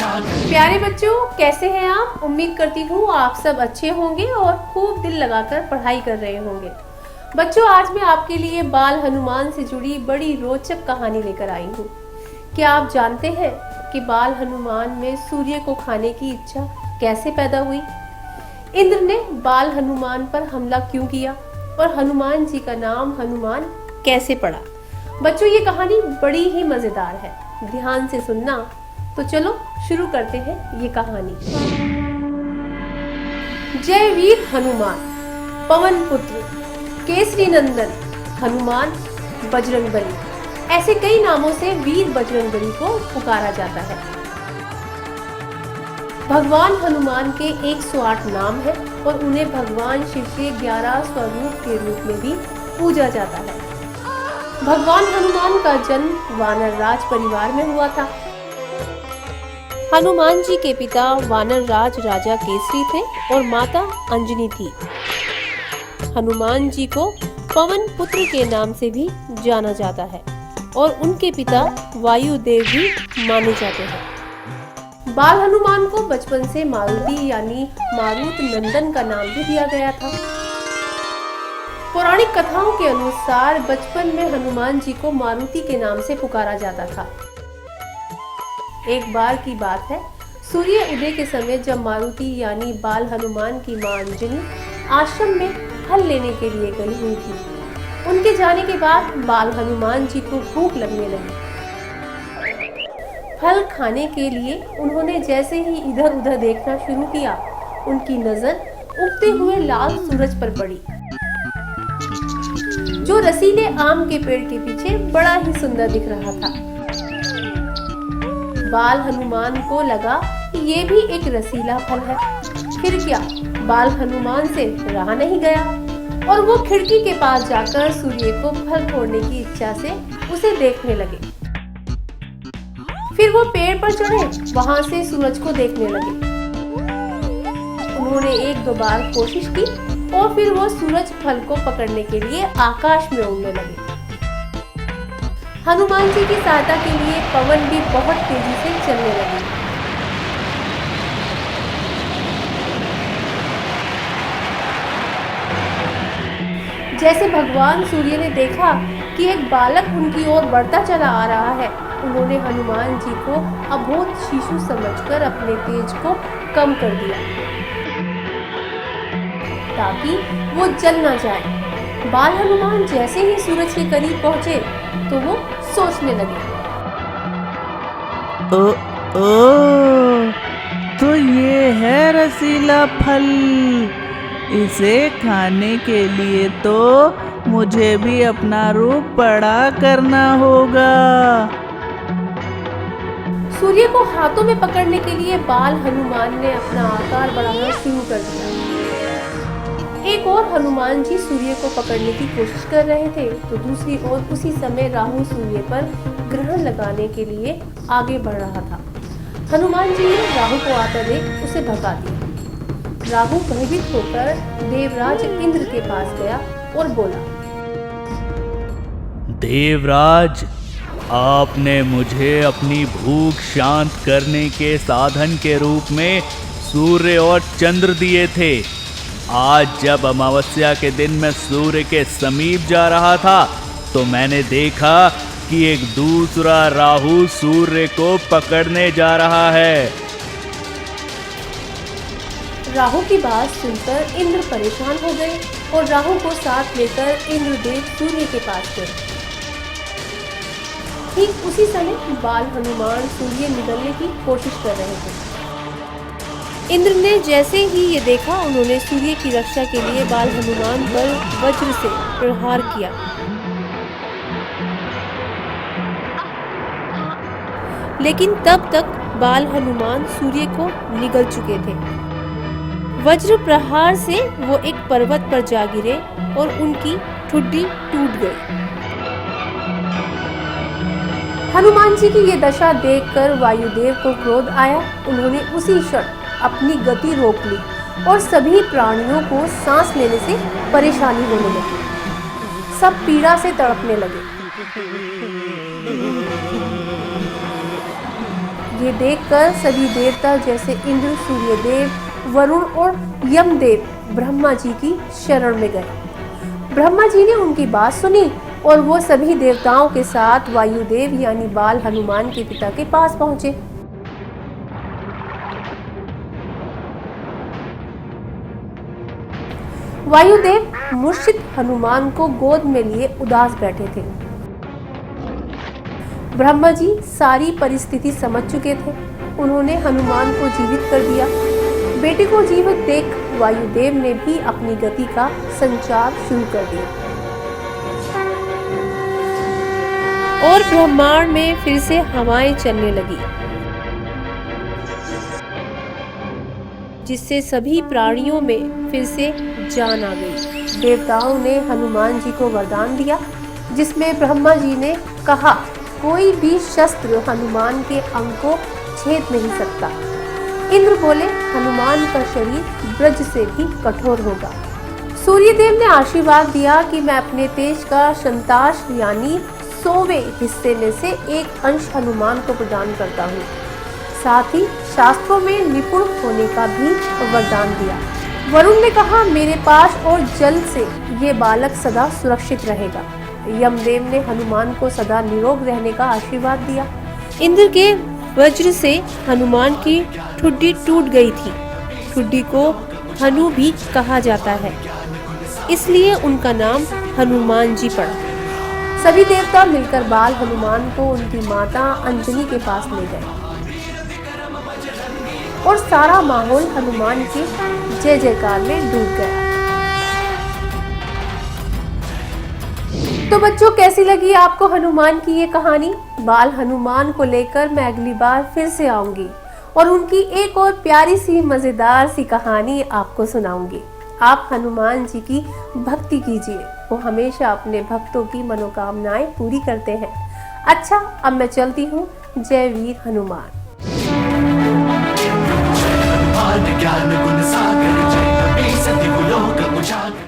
प्यारे बच्चों, कैसे हैं आप? उम्मीद करती हूँ आप सब अच्छे होंगे और खूब दिल लगाकर पढ़ाई कर रहे होंगे। बच्चों, आज मैं आपके लिए बाल हनुमान से जुड़ी बड़ी रोचक कहानी लेकर आई हूँ। क्या आप जानते हैं कि बाल हनुमान में सूर्य को खाने की इच्छा कैसे पैदा हुई? इंद्र ने बाल हनुमान पर हमला क्यों किया और हनुमान जी का नाम हनुमान कैसे पड़ा? बच्चों, ये कहानी बड़ी ही मजेदार है, ध्यान से सुनना। तो चलो शुरू करते हैं ये कहानी। जय वीर हनुमान, पवन पुत्र, केसरी नंदन, हनुमान, बजरंगबली, ऐसे कई नामों से वीर बजरंगबली को पुकारा जाता है। भगवान हनुमान के 108 नाम हैं और उन्हें भगवान शिव के 11 स्वरूप के रूप में भी पूजा जाता है। भगवान हनुमान का जन्म वानर राज परिवार में हुआ था। हनुमान जी के पिता वानर राज राजा केसरी थे और माता अंजनी थी। हनुमान जी को पवन पुत्र के नाम से भी जाना जाता है और उनके पिता वायुदेव भी माने जाते हैं। बाल हनुमान को बचपन से मारुति यानी मारुत नंदन का नाम भी दिया गया था। पौराणिक कथाओं के अनुसार बचपन में हनुमान जी को मारुति के नाम से पुकारा जाता था। एक बार की बात है, सूर्य उदय के समय जब मारुति यानी बाल हनुमान की मां अंजनी आश्रम में फल लेने के लिए गई हुई थी। उनके जाने के बाद बाल हनुमान जी को भूख लगने लगी। फल खाने के लिए उन्होंने जैसे ही इधर उधर देखना शुरू किया, उनकी नजर उगते हुए लाल सूरज पर पड़ी, जो रसीले आम के पेड़ के पीछे बड़ा ही सुंदर दिख रहा था। बाल हनुमान को लगा कि ये भी एक रसीला फल है। फिर क्या, बाल हनुमान से रहा नहीं गया और वो खिड़की के पास जाकर सूर्य को फल तोड़ने की इच्छा से उसे देखने लगे। फिर वो पेड़ पर चढ़े, वहां से सूरज को देखने लगे। उन्होंने 1-2 बार कोशिश की और फिर वो सूरज फल को पकड़ने के लिए आकाश में उड़ने लगे। हनुमान जी की सहायता के लिए पवन भी बहुत तेजी से चलने लगे। जैसे भगवान सूर्य ने देखा कि एक बालक उनकी ओर बढ़ता चला आ रहा है, उन्होंने हनुमान जी को अबोध शिशु समझकर अपने तेज को कम कर दिया ताकि वो जल ना जाए। बाल हनुमान जैसे ही सूरज के करीब पहुंचे तो वो सोचने लगे, तो ये है रसीला फल। इसे खाने के लिए तो मुझे भी अपना रूप बड़ा करना होगा। सूर्य को हाथों में पकड़ने के लिए बाल हनुमान ने अपना आकार बढ़ाना शुरू कर दिया। एक ओर हनुमान जी सूर्य को पकड़ने की कोशिश कर रहे थे तो दूसरी ओर उसी समय राहु सूर्य पर ग्रहण लगाने के लिए आगे बढ़ रहा था। हनुमान जी ने राहु को आता देख उसे भगा दिया। राहु भयभीत होकर देवराज इंद्र के पास गया और बोला, देवराज, आपने मुझे अपनी भूख शांत करने के साधन के रूप में सूर्य और चंद्र दिए थे। आज जब अमावस्या के दिन मैं सूर्य के समीप जा रहा था तो मैंने देखा कि एक दूसरा राहु सूर्य को पकड़ने जा रहा है। राहु की बात सुनकर इंद्र परेशान हो गए और राहु को साथ लेकर इंद्रदेव सूर्य के पास गए। ठीक उसी समय बाल हनुमान सूर्य निगलने की कोशिश कर रहे थे। इंद्र ने जैसे ही ये देखा, उन्होंने सूर्य की रक्षा के लिए बाल हनुमान पर वज्र से प्रहार किया। लेकिन तब तक बाल हनुमान सूर्य को निगल चुके थे। वज्र प्रहार से वो एक पर्वत पर जा गिरे और उनकी ठुड्डी टूट गई। हनुमान जी की ये दशा देखकर वायुदेव को क्रोध आया। उन्होंने उसी क्षण अपनी गति रोक ली और सभी प्राणियों को सांस लेने से परेशानी होने लगी। सब पीड़ा से तड़पने लगे। ये देखकर सभी देवता जैसे इंद्र, सूर्यदेव, वरुण और यमदेव ब्रह्मा जी की शरण में गए। ब्रह्मा जी ने उनकी बात सुनी और वो सभी देवताओं के साथ वायुदेव यानी बाल हनुमान के पिता के पास पहुंचे। वायुदेव मूर्छित हनुमान को गोद में लिए उदास बैठे थे। ब्रह्मा जी सारी परिस्थिति समझ चुके थे। उन्होंने हनुमान को जीवित कर दिया। बेटे को जीवित देख वायुदेव ने भी अपनी गति का संचार शुरू कर दिया और ब्रह्मांड में फिर से हवाएं चलने लगी, जिससे सभी प्राणियों में फिर से जान आ गई। देवताओं ने हनुमान जी को वरदान दिया, जिसमें ब्रह्मा जी ने कहा, कोई भी शस्त्र हनुमान के अंग को छेद नहीं सकता। इंद्र बोले, हनुमान का शरीर ब्रज से भी कठोर होगा। सूर्यदेव ने आशीर्वाद दिया कि मैं अपने तेज का शतांश यानी 100वें हिस्से में से एक अंश हनुमान को प्रदान करता हूँ। साथ ही शास्त्रों में निपुण होने का भी वरदान दिया। वरुण ने कहा, मेरे पास और जल से ये बालक सदा सुरक्षित रहेगा। यमदेव ने हनुमान को सदा निरोग रहने का आशीर्वाद दिया। इंद्र के वज्र से हनुमान की ठुड्डी टूट गई थी। ठुड्डी को हनु भी कहा जाता है, इसलिए उनका नाम हनुमान जी पड़ा। सभी देवता मिलकर बाल हनुमान को उनकी माता अंजनी के पास ले गए और सारा माहौल हनुमान के जय जयकार में डूब गया। तो बच्चों, कैसी लगी आपको हनुमान की ये कहानी? बाल हनुमान को लेकर मैं अगली बार फिर से आऊंगी और उनकी एक और प्यारी सी मजेदार सी कहानी आपको सुनाऊंगी। आप हनुमान जी की भक्ति कीजिए, वो हमेशा अपने भक्तों की मनोकामनाएं पूरी करते हैं। अच्छा, अब मैं चलती हूँ। जय वीर हनुमान। ज्ञान गुण सागर जय कपी सति लोक उजागर।